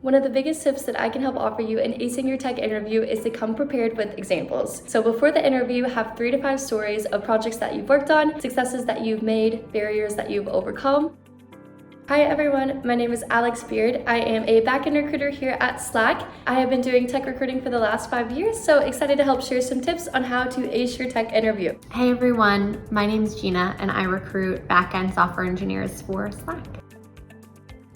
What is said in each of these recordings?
One of the biggest tips that I can help offer you in acing your tech interview is to come prepared with examples. So before the interview, have 3 to 5 stories of projects that you've worked on, successes that you've made, barriers that you've overcome. Hi everyone, my name is Alex Beard. I am a backend recruiter here at Slack. I have been doing tech recruiting for the last 5 years, so excited to help share some tips on how to ace your tech interview. Hey everyone, my name is Gina and I recruit backend software engineers for Slack.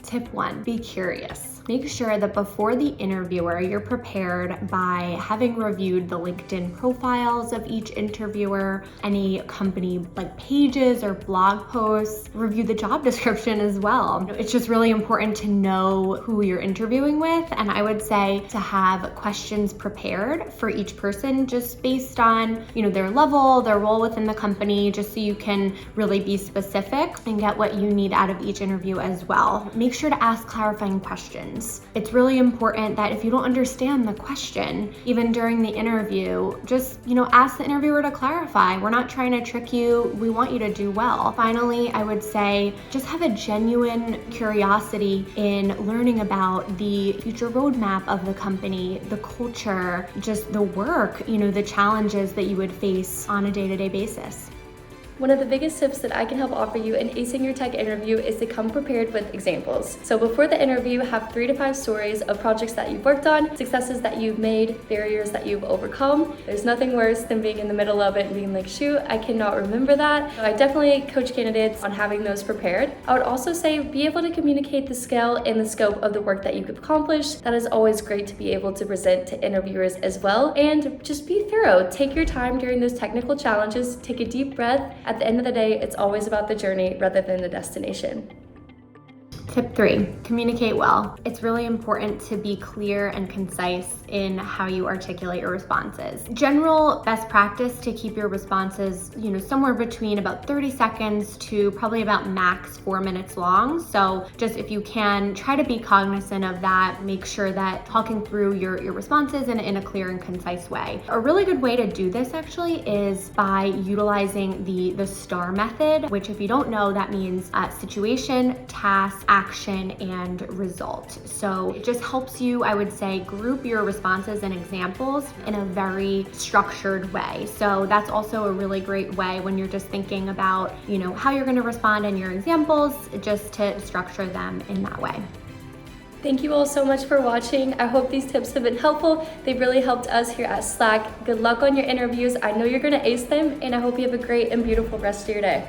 Tip 1, be curious. Make sure that before the interviewer, you're prepared by having reviewed the LinkedIn profiles of each interviewer, any company like pages or blog posts, review the job description as well. It's just really important to know who you're interviewing with, and I would say to have questions prepared for each person just based on, their level, their role within the company, just so you can really be specific and get what you need out of each interview as well. Make sure to ask clarifying questions. It's really important that if you don't understand the question, even during the interview, just, ask the interviewer to clarify. We're not trying to trick you. We want you to do well. Finally, I would say just have a genuine curiosity in learning about the future roadmap of the company, the culture, just the work, the challenges that you would face on a day-to-day basis. One of the biggest tips that I can help offer you in acing your tech interview is to come prepared with examples. So before the interview, have 3 to 5 stories of projects that you've worked on, successes that you've made, barriers that you've overcome. There's nothing worse than being in the middle of it and being like, shoot, I cannot remember that. So I definitely coach candidates on having those prepared. I would also say be able to communicate the scale and the scope of the work that you've accomplished. That is always great to be able to present to interviewers as well. And just be thorough. Take your time during those technical challenges. Take a deep breath. At the end of the day, it's always about the journey rather than the destination. Tip 3, communicate well. It's really important to be clear and concise in how you articulate your responses. General best practice to keep your responses, somewhere between about 30 seconds to probably about max 4 minutes long. So just if you can, try to be cognizant of that. Make sure that talking through your responses in a clear and concise way. A really good way to do this actually is by utilizing the STAR method, which if you don't know, that means situation, task, action, and result. So it just helps you, I would say, group your responses and examples in a very structured way. So that's also a really great way when you're just thinking about, how you're going to respond in your examples, just to structure them in that way. Thank you all so much for watching. I hope these tips have been helpful. They've really helped us here at Slack. Good luck on your interviews. I know you're going to ace them, and I hope you have a great and beautiful rest of your day.